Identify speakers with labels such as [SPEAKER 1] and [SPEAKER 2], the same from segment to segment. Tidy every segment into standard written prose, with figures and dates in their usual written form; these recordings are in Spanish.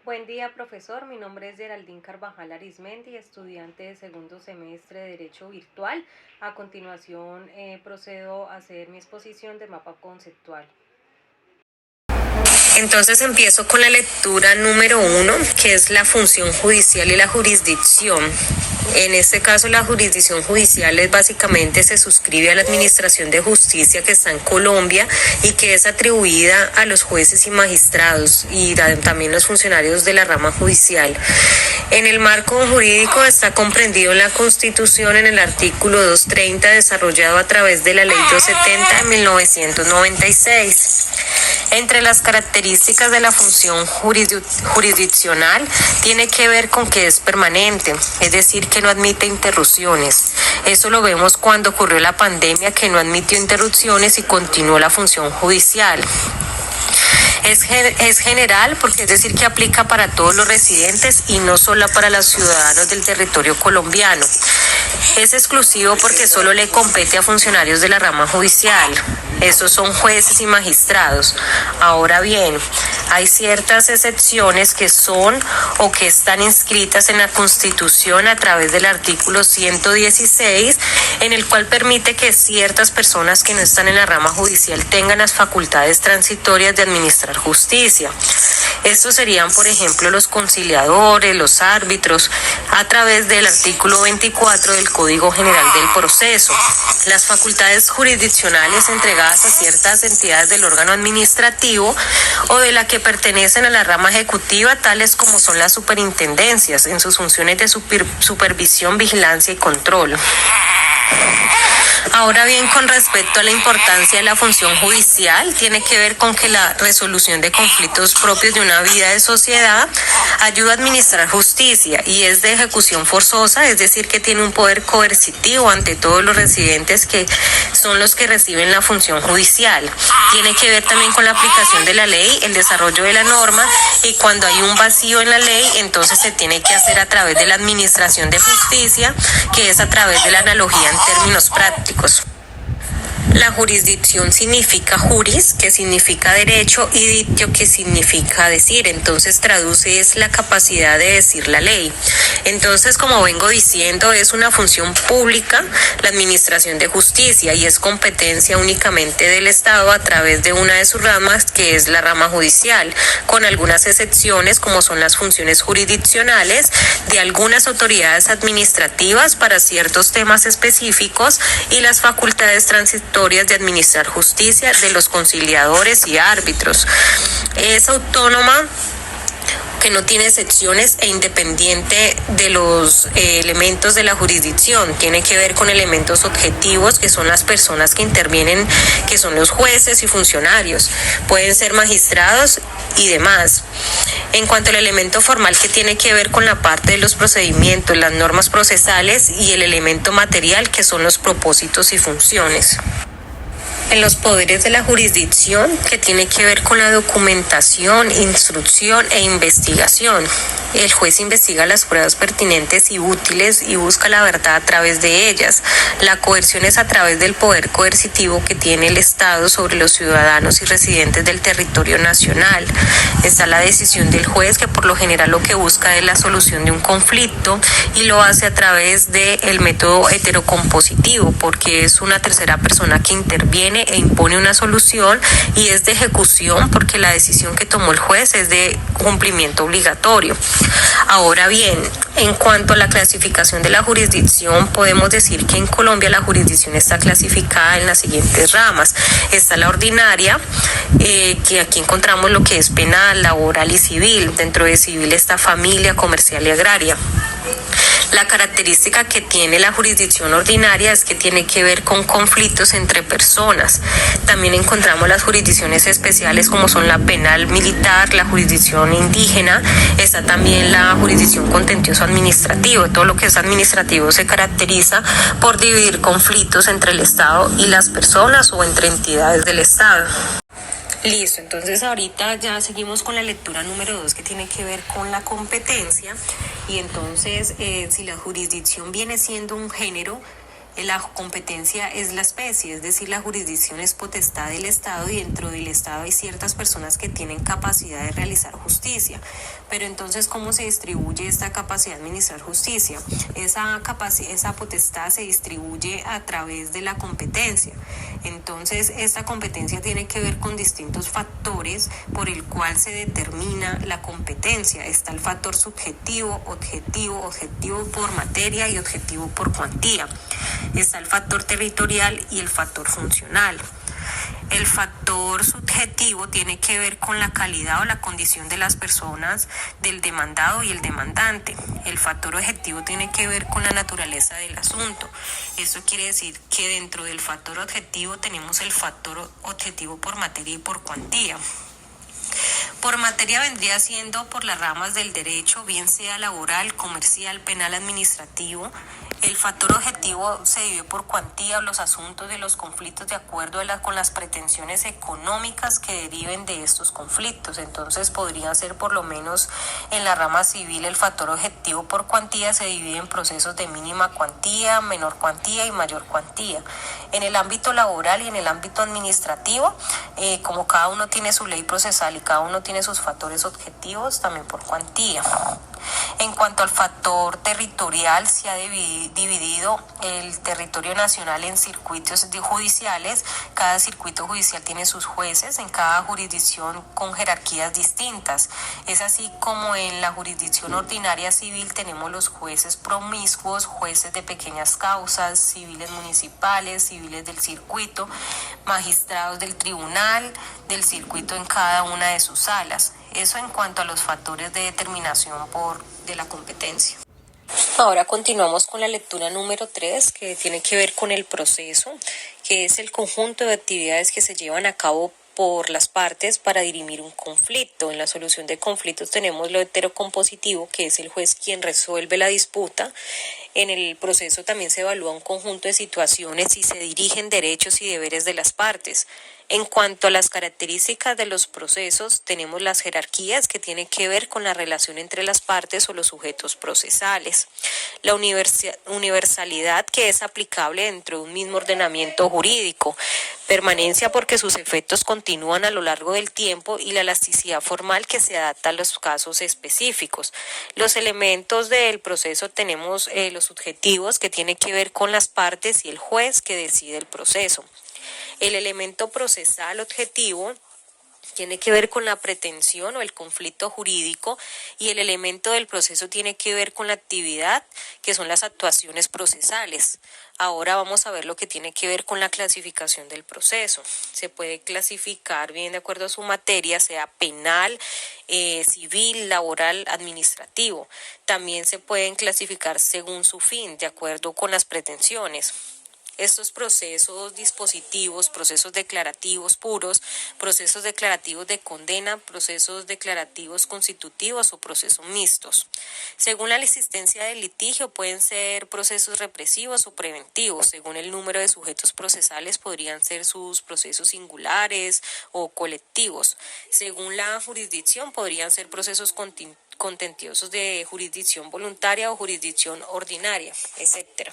[SPEAKER 1] Buen día, profesor. Mi nombre es Geraldine Carvajal Arizmendi, estudiante de segundo semestre de Derecho Virtual. A continuación, procedo a hacer mi exposición de mapa conceptual.
[SPEAKER 2] Entonces empiezo con la lectura número 1, que es la función judicial y la jurisdicción. En este caso, la jurisdicción judicial básicamente se suscribe a la administración de justicia que está en Colombia y que es atribuida a los jueces y magistrados y también los funcionarios de la rama judicial. En el marco jurídico está comprendido en la Constitución en el artículo 230 desarrollado a través de la Ley 270 de 1996. Entre las características de la función jurisdiccional tiene que ver con que es permanente, es decir, que no admite interrupciones. Eso lo vemos cuando ocurrió la pandemia, que no admitió interrupciones y continuó la función judicial. Es general porque es decir que aplica para todos los residentes y no solo para los ciudadanos del territorio colombiano. Es exclusivo porque solo le compete a funcionarios de la rama judicial. Esos son jueces y magistrados. Ahora bien, hay ciertas excepciones que son o que están inscritas en la Constitución a través del artículo 116, en el cual permite que ciertas personas que no están en la rama judicial tengan las facultades transitorias de administrar justicia. Estos serían, por ejemplo, los conciliadores, los árbitros, a través del artículo 24 del Código General del Proceso. Las facultades jurisdiccionales entregadas a ciertas entidades del órgano administrativo o de la que pertenecen a la rama ejecutiva, tales como son las superintendencias, en sus funciones de supervisión, vigilancia y control. Ahora bien, con respecto a la importancia de la función judicial, tiene que ver con que la resolución de conflictos propios de una vida de sociedad ayuda a administrar justicia y es de ejecución forzosa, es decir, que tiene un poder coercitivo ante todos los residentes que son los que reciben la función judicial. Tiene que ver también con la aplicación de la ley, el desarrollo de la norma, y cuando hay un vacío en la ley, entonces se tiene que hacer a través de la administración de justicia, que es a través de la analogía en términos prácticos. La jurisdicción significa juris, que significa derecho, y dictio, que significa decir. Entonces traduce es la capacidad de decir la ley. Entonces, como vengo diciendo, es una función pública la administración de justicia y es competencia únicamente del Estado a través de una de sus ramas, que es la rama judicial, con algunas excepciones como son las funciones jurisdiccionales de algunas autoridades administrativas para ciertos temas específicos y las facultades transitorias de administrar justicia de los conciliadores y árbitros. Es autónoma, que no tiene excepciones e independiente de los elementos de la jurisdicción. Tiene que ver con elementos objetivos, que son las personas que intervienen, que son los jueces y funcionarios. Pueden ser magistrados y demás. En cuanto al elemento formal, que tiene que ver con la parte de los procedimientos, las normas procesales, y el elemento material, que son los propósitos y funciones. En los poderes de la jurisdicción, que tiene que ver con la documentación, instrucción e investigación. El juez investiga las pruebas pertinentes y útiles y busca la verdad a través de ellas. La coerción es a través del poder coercitivo que tiene el Estado sobre los ciudadanos y residentes del territorio nacional. Está la decisión del juez, que por lo general lo que busca es la solución de un conflicto y lo hace a través del método heterocompositivo, porque es una tercera persona que interviene e impone una solución, y es de ejecución porque la decisión que tomó el juez es de cumplimiento obligatorio. Ahora bien, en cuanto a la clasificación de la jurisdicción, podemos decir que en Colombia la jurisdicción está clasificada en las siguientes ramas. Está la ordinaria, que aquí encontramos lo que es penal, laboral y civil. Dentro de civil está familia, comercial y agraria. La característica que tiene la jurisdicción ordinaria es que tiene que ver con conflictos entre personas. También encontramos las jurisdicciones especiales, como son la penal militar, la jurisdicción indígena. Está también la jurisdicción contencioso administrativo. Todo lo que es administrativo se caracteriza por dividir conflictos entre el Estado y las personas o entre entidades del Estado. Listo, entonces ahorita ya seguimos con la lectura número 2, que tiene que ver con la competencia. Y entonces, si la jurisdicción viene siendo un género, La competencia es la especie, es decir, la jurisdicción es potestad del Estado y dentro del Estado hay ciertas personas que tienen capacidad de realizar justicia. Pero entonces, ¿cómo se distribuye esta capacidad de administrar justicia? Esa potestad se distribuye a través de la competencia. Entonces, esta competencia tiene que ver con distintos factores por el cual se determina la competencia. Está el factor subjetivo, objetivo por materia y objetivo por cuantía. Está el factor territorial y el factor funcional. El factor subjetivo tiene que ver con la calidad o la condición de las personas, del demandado y el demandante. El factor objetivo tiene que ver con la naturaleza del asunto. Esto quiere decir que dentro del factor objetivo tenemos el factor objetivo por materia y por cuantía. Por materia vendría siendo por las ramas del derecho, bien sea laboral, comercial, penal, administrativo. El factor objetivo se divide por cuantía o los asuntos de los conflictos de acuerdo con las pretensiones económicas que deriven de estos conflictos. Entonces podría ser por lo menos en la rama civil el factor objetivo por cuantía se divide en procesos de mínima cuantía, menor cuantía y mayor cuantía. En el ámbito laboral y en el ámbito administrativo, como cada uno tiene su ley procesal y cada uno tiene sus factores objetivos, también por cuantía. En cuanto al factor territorial, se ha dividido el territorio nacional en circuitos judiciales. Cada circuito judicial tiene sus jueces, en cada jurisdicción con jerarquías distintas. Es así como en la jurisdicción ordinaria civil tenemos los jueces promiscuos, jueces de pequeñas causas, civiles municipales, civiles del circuito, magistrados del tribunal, del circuito en cada una de sus salas. Eso en cuanto a los factores de determinación de la competencia. Ahora continuamos con la lectura número 3, que tiene que ver con el proceso, que es el conjunto de actividades que se llevan a cabo por las partes para dirimir un conflicto. En la solución de conflictos tenemos lo heterocompositivo, que es el juez quien resuelve la disputa. En el proceso también se evalúa un conjunto de situaciones y se dirigen derechos y deberes de las partes. En cuanto a las características de los procesos, tenemos las jerarquías que tienen que ver con la relación entre las partes o los sujetos procesales. La universalidad que es aplicable dentro de un mismo ordenamiento jurídico. Permanencia porque sus efectos continúan a lo largo del tiempo y la elasticidad formal que se adapta a los casos específicos. Los elementos del proceso tenemos los subjetivos que tienen que ver con las partes y el juez que decide el proceso. El elemento procesal objetivo tiene que ver con la pretensión o el conflicto jurídico y el elemento del proceso tiene que ver con la actividad, que son las actuaciones procesales. Ahora vamos a ver lo que tiene que ver con la clasificación del proceso. Se puede clasificar bien de acuerdo a su materia, sea penal, civil, laboral, administrativo. También se pueden clasificar según su fin, de acuerdo con las pretensiones. Estos procesos dispositivos, procesos declarativos puros, procesos declarativos de condena, procesos declarativos constitutivos o procesos mixtos. Según la existencia del litigio pueden ser procesos represivos o preventivos. Según el número de sujetos procesales podrían ser sus procesos singulares o colectivos. Según la jurisdicción podrían ser procesos contenciosos de jurisdicción voluntaria o jurisdicción ordinaria, etc.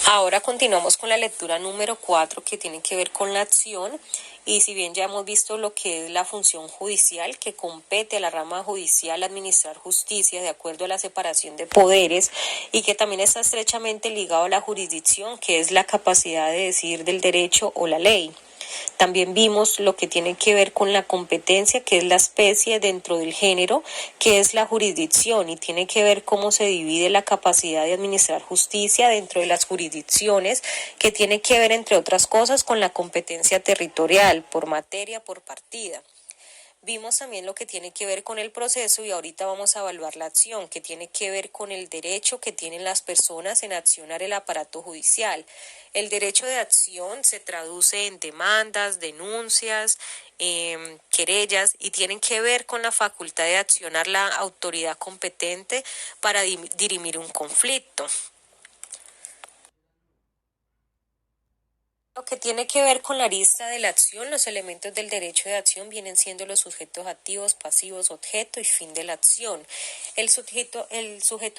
[SPEAKER 2] Ahora continuamos con la lectura número 4 que tiene que ver con la acción y si bien ya hemos visto lo que es la función judicial que compete a la rama judicial administrar justicia de acuerdo a la separación de poderes y que también está estrechamente ligado a la jurisdicción que es la capacidad de decidir del derecho o la ley. También vimos lo que tiene que ver con la competencia, que es la especie dentro del género, que es la jurisdicción y tiene que ver cómo se divide la capacidad de administrar justicia dentro de las jurisdicciones, que tiene que ver, entre otras cosas, con la competencia territorial, por materia, por partida. Vimos también lo que tiene que ver con el proceso y ahorita vamos a evaluar la acción, que tiene que ver con el derecho que tienen las personas en accionar el aparato judicial. El derecho de acción se traduce en demandas, denuncias, querellas y tienen que ver con la facultad de accionar la autoridad competente para dirimir un conflicto. Lo que tiene que ver con la arista de la acción, los elementos del derecho de acción vienen siendo los sujetos activos, pasivos, objeto y fin de la acción. El sujeto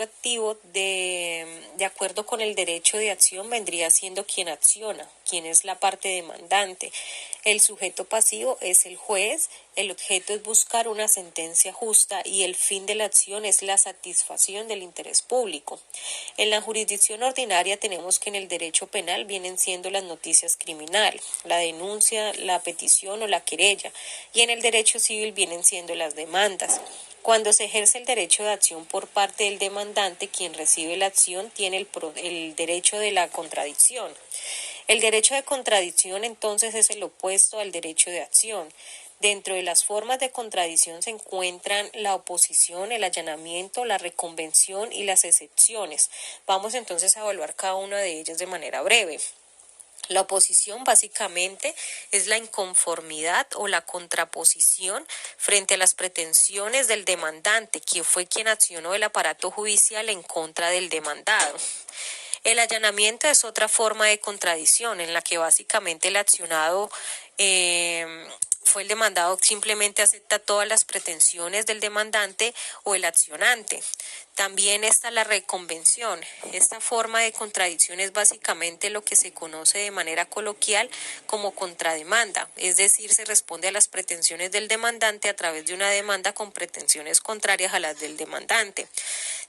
[SPEAKER 2] activo, de acuerdo con el derecho de acción, vendría siendo quien acciona, quien es la parte demandante. El sujeto pasivo es el juez, el objeto es buscar una sentencia justa y el fin de la acción es la satisfacción del interés público. En la jurisdicción ordinaria tenemos que en el derecho penal vienen siendo las noticias criminal, la denuncia, la petición o la querella, y en el derecho civil vienen siendo las demandas. Cuando se ejerce el derecho de acción por parte del demandante, quien recibe la acción tiene el derecho de la contradicción. El derecho de contradicción entonces es el opuesto al derecho de acción. Dentro de las formas de contradicción se encuentran la oposición, el allanamiento, la reconvención y las excepciones. Vamos entonces a evaluar cada una de ellas de manera breve. La oposición básicamente es la inconformidad o la contraposición frente a las pretensiones del demandante, quien fue quien accionó el aparato judicial en contra del demandado. El allanamiento es otra forma de contradicción en la que básicamente el accionado fue el demandado simplemente acepta todas las pretensiones del demandante o el accionante. También está la reconvención. Esta forma de contradicción es básicamente lo que se conoce de manera coloquial como contrademanda, es decir, se responde a las pretensiones del demandante a través de una demanda con pretensiones contrarias a las del demandante.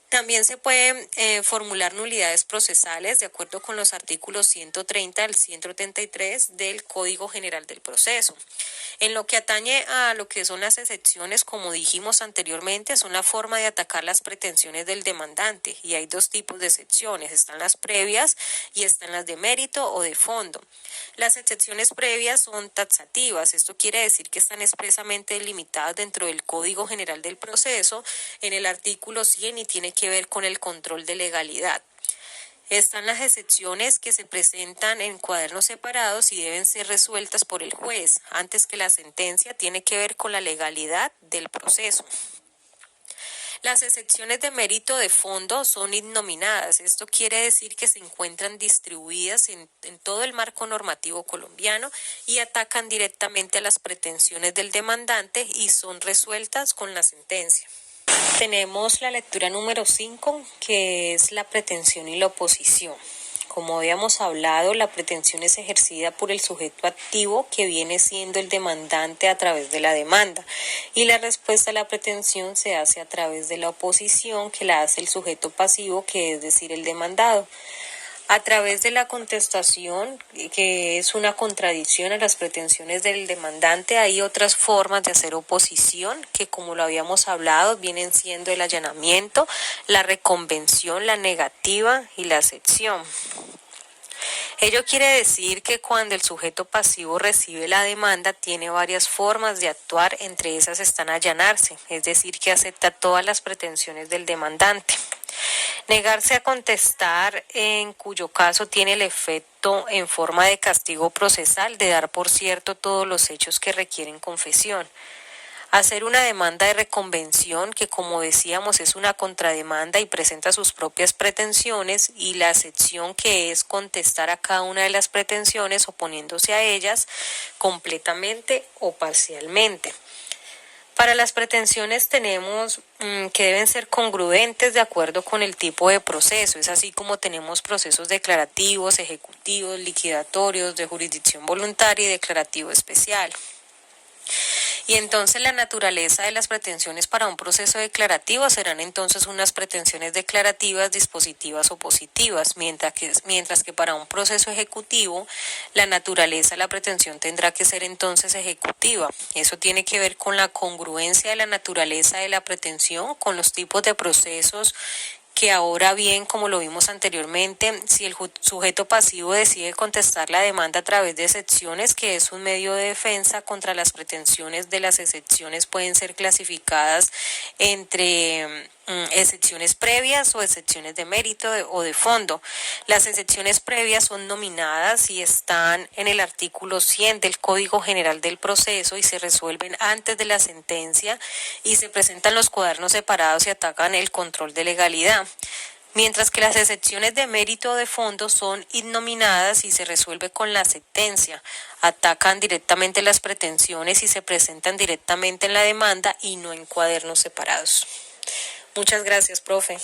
[SPEAKER 2] También se pueden formular nulidades procesales de acuerdo con los artículos 130 al 133 del Código General del Proceso. En lo que atañe a lo que son las excepciones, como dijimos anteriormente, son la forma de atacar las pretensiones del demandante y hay dos tipos de excepciones, están las previas y están las de mérito o de fondo. Las excepciones previas son taxativas, esto quiere decir que están expresamente delimitadas dentro del Código General del Proceso en el artículo 100 y tiene que ver con el control de legalidad. Están las excepciones que se presentan en cuadernos separados y deben ser resueltas por el juez antes que la sentencia, tiene que ver con la legalidad del proceso. Las excepciones de mérito de fondo son innominadas. Esto quiere decir que se encuentran distribuidas en todo el marco normativo colombiano y atacan directamente a las pretensiones del demandante y son resueltas con la sentencia. Tenemos la lectura número 5, que es la pretensión y la oposición. Como habíamos hablado, la pretensión es ejercida por el sujeto activo, que viene siendo el demandante a través de la demanda, y la respuesta a la pretensión se hace a través de la oposición, que la hace el sujeto pasivo, que es decir, el demandado. A través de la contestación, que es una contradicción a las pretensiones del demandante, hay otras formas de hacer oposición que, como lo habíamos hablado, vienen siendo el allanamiento, la reconvención, la negativa y la excepción. Ello quiere decir que cuando el sujeto pasivo recibe la demanda tiene varias formas de actuar, entre esas están allanarse, es decir, que acepta todas las pretensiones del demandante. Negarse a contestar, en cuyo caso tiene el efecto en forma de castigo procesal de dar por cierto todos los hechos que requieren confesión. Hacer una demanda de reconvención, que como decíamos es una contrademanda y presenta sus propias pretensiones, y la excepción, que es contestar a cada una de las pretensiones oponiéndose a ellas completamente o parcialmente. Para las pretensiones tenemos que deben ser congruentes de acuerdo con el tipo de proceso. Es así como tenemos procesos declarativos, ejecutivos, liquidatorios, de jurisdicción voluntaria y declarativo especial. Y entonces la naturaleza de las pretensiones para un proceso declarativo serán entonces unas pretensiones declarativas, dispositivas o positivas, mientras que para un proceso ejecutivo la naturaleza de la pretensión tendrá que ser entonces ejecutiva. Eso tiene que ver con la congruencia de la naturaleza de la pretensión con los tipos de procesos, que ahora bien, como lo vimos anteriormente, si el sujeto pasivo decide contestar la demanda a través de excepciones, que es un medio de defensa contra las pretensiones de las excepciones, pueden ser clasificadas entre excepciones previas o excepciones de mérito o de fondo. Las excepciones previas son nominadas y están en el artículo 100 del Código General del Proceso y se resuelven antes de la sentencia y se presentan los cuadernos separados y atacan el control de legalidad. mientras que las excepciones de mérito o de fondo son innominadas y se resuelve con la sentencia. Atacan directamente las pretensiones y se presentan directamente en la demanda y no en cuadernos separados. Muchas gracias, profe.